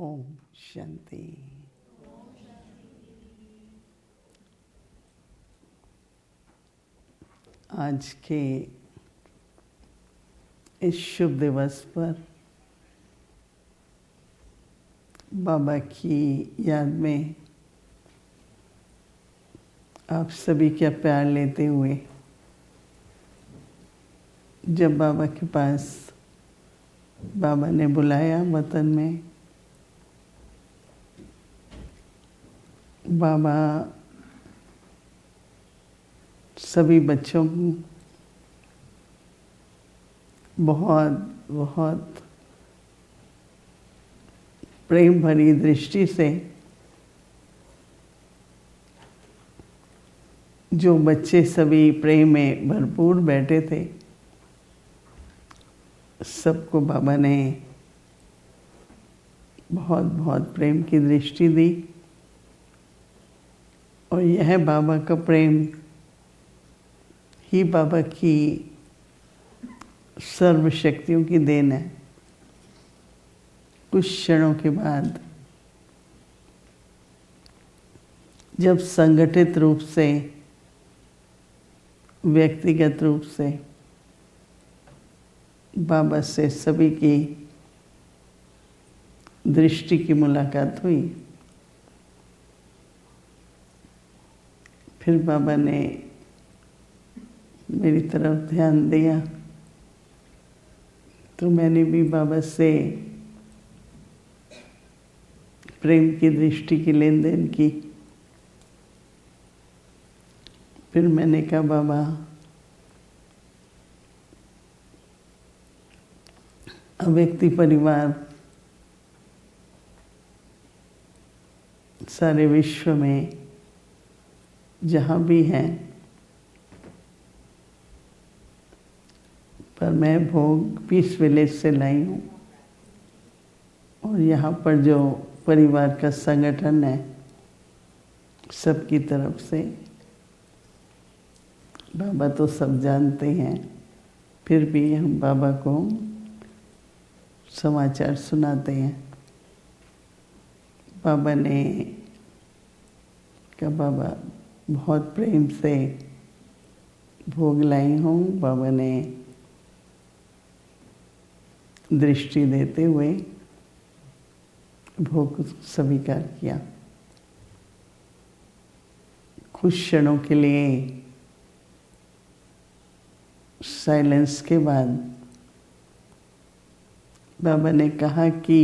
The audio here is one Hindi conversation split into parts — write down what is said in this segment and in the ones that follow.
ओम शांति। आज के इस शुभ दिवस पर बाबा की याद में आप सभी का प्यार लेते हुए जब बाबा के पास बाबा ने बुलाया वतन में, बाबा सभी बच्चों को बहुत बहुत प्रेम भरी दृष्टि से, जो बच्चे सभी प्रेम में भरपूर बैठे थे, सबको बाबा ने बहुत बहुत प्रेम की दृष्टि दी। और यह बाबा का प्रेम ही बाबा की सर्व शक्तियों की देन है। कुछ क्षणों के बाद जब संगठित रूप से, व्यक्तिगत रूप से बाबा से सभी की दृष्टि की मुलाकात हुई, फिर बाबा ने मेरी तरफ ध्यान दिया तो मैंने भी बाबा से प्रेम की दृष्टि की लेन देन की। फिर मैंने कहा, बाबा अव्यक्ति परिवार सारे विश्व में जहाँ भी हैं, पर मैं भोग पीस विलेज से लाई हूँ और यहाँ पर जो परिवार का संगठन है सबकी तरफ से, बाबा तो सब जानते हैं, फिर भी हम बाबा को समाचार सुनाते हैं। बाबा ने कहा, बाबा बहुत प्रेम से भोग लाई हूँ। बाबा ने दृष्टि देते हुए भोग स्वीकार किया। कुछ क्षणों के लिए साइलेंस के बाद बाबा ने कहा कि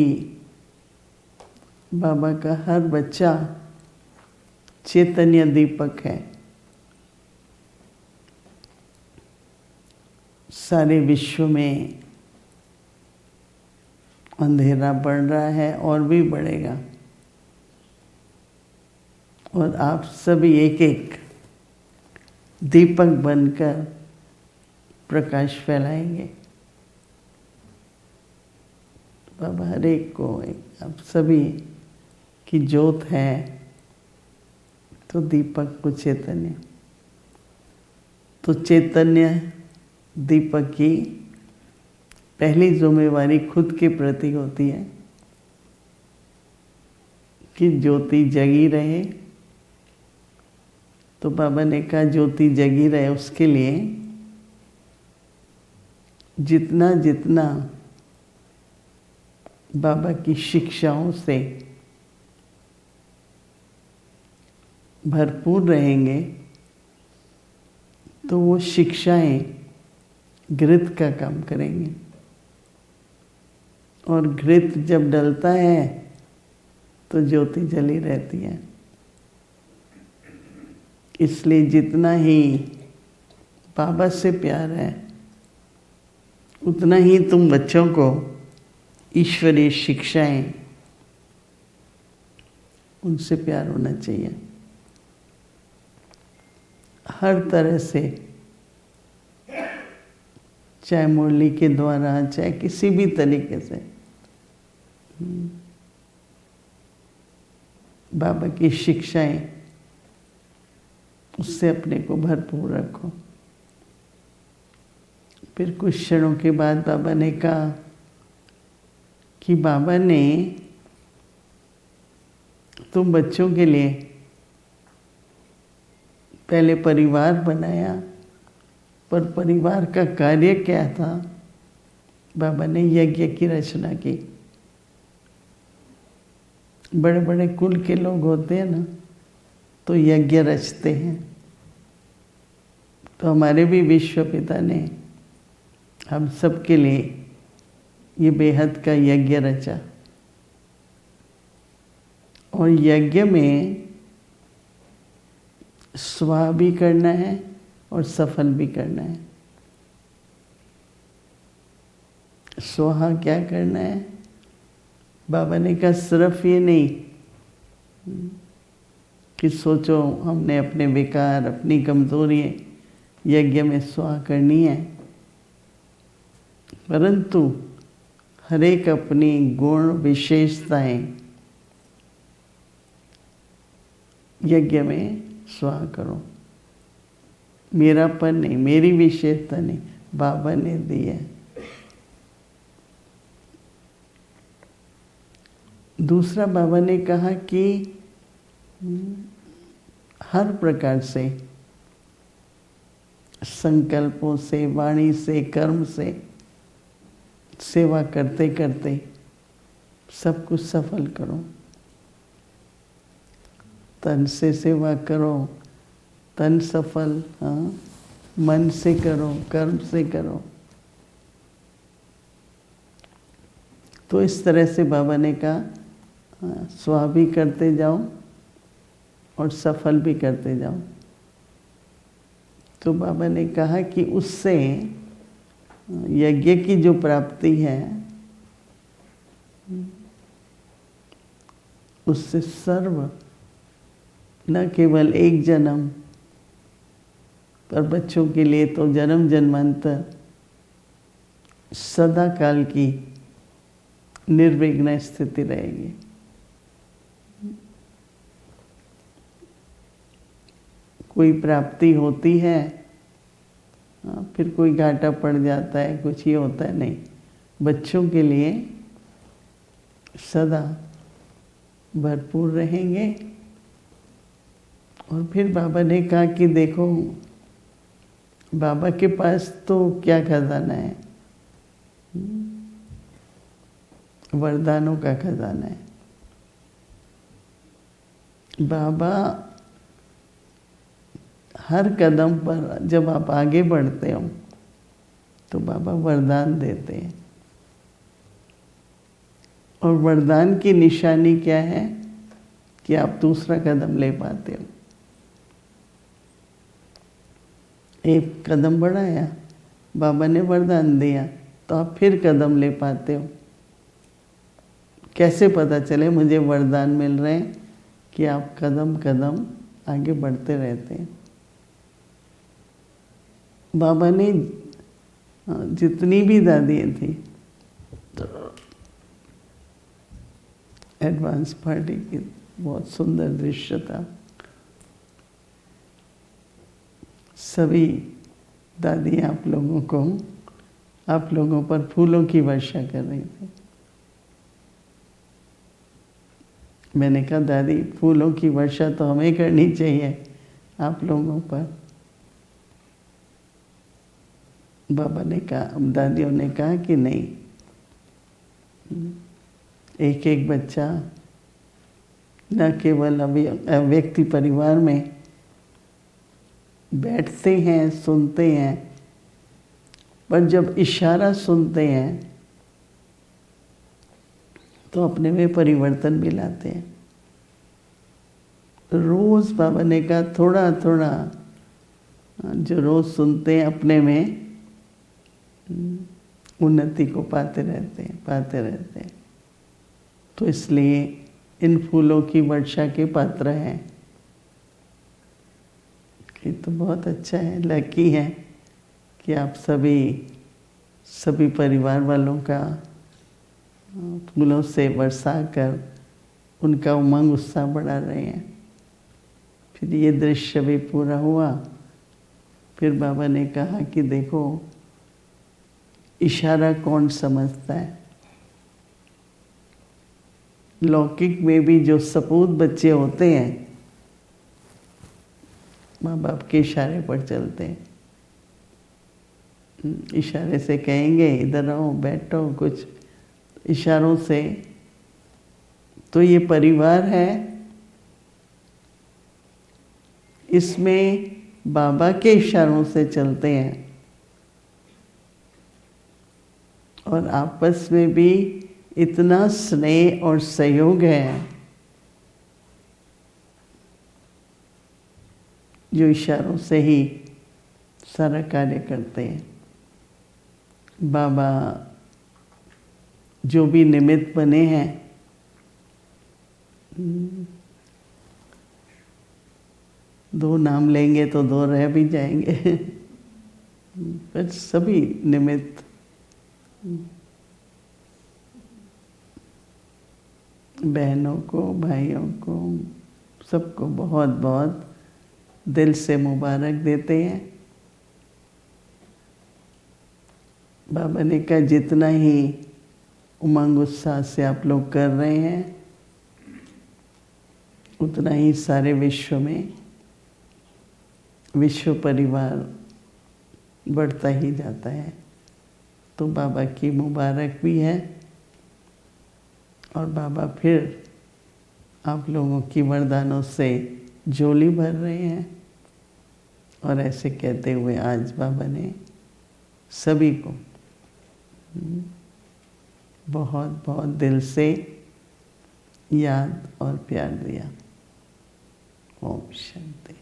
बाबा का हर बच्चा चैतन्य दीपक है। सारे विश्व में अंधेरा बढ़ रहा है और भी बढ़ेगा, और आप सभी एक एक दीपक बनकर प्रकाश फैलाएंगे। बाबा हर एक को, आप सभी की ज्योत है तो दीपक को चैतन्य, तो चैतन्य दीपक की पहली जिम्मेवारी खुद के प्रति होती है कि ज्योति जगी रहे। तो बाबा ने कहा, ज्योति जगी रहे उसके लिए जितना जितना बाबा की शिक्षाओं से भरपूर रहेंगे तो वो शिक्षाएं घृत का काम करेंगे, और घृत जब डलता है तो ज्योति जली रहती है। इसलिए जितना ही बाबा से प्यार है उतना ही तुम बच्चों को ईश्वरीय शिक्षाएं, उनसे प्यार होना चाहिए हर तरह से, चाहे मुरली के द्वारा, चाहे किसी भी तरीके से। बाबा की शिक्षाएं, उससे अपने को भरपूर रखो। फिर कुछ क्षणों के बाद बाबा ने कहा कि बाबा ने तुम बच्चों के लिए पहले परिवार बनाया, पर परिवार का कार्य क्या था? बाबा ने यज्ञ की रचना की। बड़े बड़े कुल के लोग होते हैं ना, तो यज्ञ रचते हैं। तो हमारे भी विश्व पिता ने हम सब के लिए ये बेहद का यज्ञ रचा। और यज्ञ में स्वाहा भी करना है और सफल भी करना है। स्वाहा क्या करना है? बाबा ने कहा सिर्फ ये नहीं कि सोचो हमने अपने विकार, अपनी कमजोरियाँ यज्ञ में स्वाहा करनी है, परंतु हर एक अपनी गुण विशेषताएं यज्ञ में स्वाहा करो। मेरापन नहीं, मेरी विशेषता नहीं, बाबा ने दी है। दूसरा बाबा ने कहा कि हर प्रकार से, संकल्पों से, वाणी से, कर्म से सेवा करते करते सब कुछ सफल करो। तन से सेवा करो, तन सफल, हाँ, मन से करो, कर्म से करो। तो इस तरह से बाबा ने कहा स्वाहा भी करते जाओ और सफल भी करते जाओ। तो बाबा ने कहा कि उससे यज्ञ की जो प्राप्ति है, उससे सर्व न केवल एक जन्म, पर बच्चों के लिए तो जन्म जन्मांतर सदा काल की निर्विघ्न स्थिति रहेगी। कोई प्राप्ति होती है, फिर कोई घाटा पड़ जाता है, कुछ ही होता है, नहीं। बच्चों के लिए सदा भरपूर रहेंगे। और फिर बाबा ने कहा कि देखो बाबा के पास तो क्या खजाना है, वरदानों का खजाना है। बाबा हर कदम पर जब आप आगे बढ़ते हो तो बाबा वरदान देते हैं। और वरदान की निशानी क्या है कि आप दूसरा कदम ले पाते हो। एक कदम बढ़ाया, बाबा ने वरदान दिया, तो आप फिर कदम ले पाते हो। कैसे पता चले मुझे वरदान मिल रहे हैं? कि आप कदम कदम आगे बढ़ते रहते हैं। बाबा ने जितनी भी दादियाँ थी, तो एडवांस पार्टी की बहुत सुंदर दृश्य था। सभी दादी आप लोगों पर फूलों की वर्षा कर रही थी। मैंने कहा दादी फूलों की वर्षा तो हमें करनी चाहिए आप लोगों पर। बाबा ने कहा, दादियों ने कहा कि नहीं, एक एक बच्चा न केवल व्यक्ति परिवार में बैठते हैं, सुनते हैं, पर जब इशारा सुनते हैं तो अपने में परिवर्तन भी लाते हैं। रोज बाबा ने कहा थोड़ा थोड़ा जो रोज सुनते हैं अपने में उन्नति को पाते रहते हैं। तो इसलिए इन फूलों की वर्षा के पात्र हैं। ये तो बहुत अच्छा है, लकी है कि आप सभी परिवार वालों का फूलों से बरसा कर उनका उमंग उत्साह बढ़ा रहे हैं। फिर ये दृश्य भी पूरा हुआ। फिर बाबा ने कहा कि देखो इशारा कौन समझता है। लौकिक में भी जो सपूत बच्चे होते हैं माँ बाप के इशारे पर चलते हैं। इशारे से कहेंगे इधर आओ बैठो, कुछ इशारों से। तो ये परिवार है, इसमें बाबा के इशारों से चलते हैं और आपस में भी इतना स्नेह और सहयोग है जो इशारों से ही सारा कार्य करते हैं। बाबा जो भी निमित्त बने हैं, दो नाम लेंगे तो दो रह भी जाएंगे पर सभी निमित्त बहनों को, भाइयों को, सबको बहुत बहुत दिल से मुबारक देते हैं। बाबा ने कहा जितना ही उमंग उत्साह से आप लोग कर रहे हैं उतना ही सारे विश्व में विश्व परिवार बढ़ता ही जाता है। तो बाबा की मुबारक भी है और बाबा फिर आप लोगों की वरदानों से झोली भर रहे हैं। और ऐसे कहते हुए आज बाबा ने सभी को बहुत बहुत दिल से याद और प्यार दिया। ओम शांति।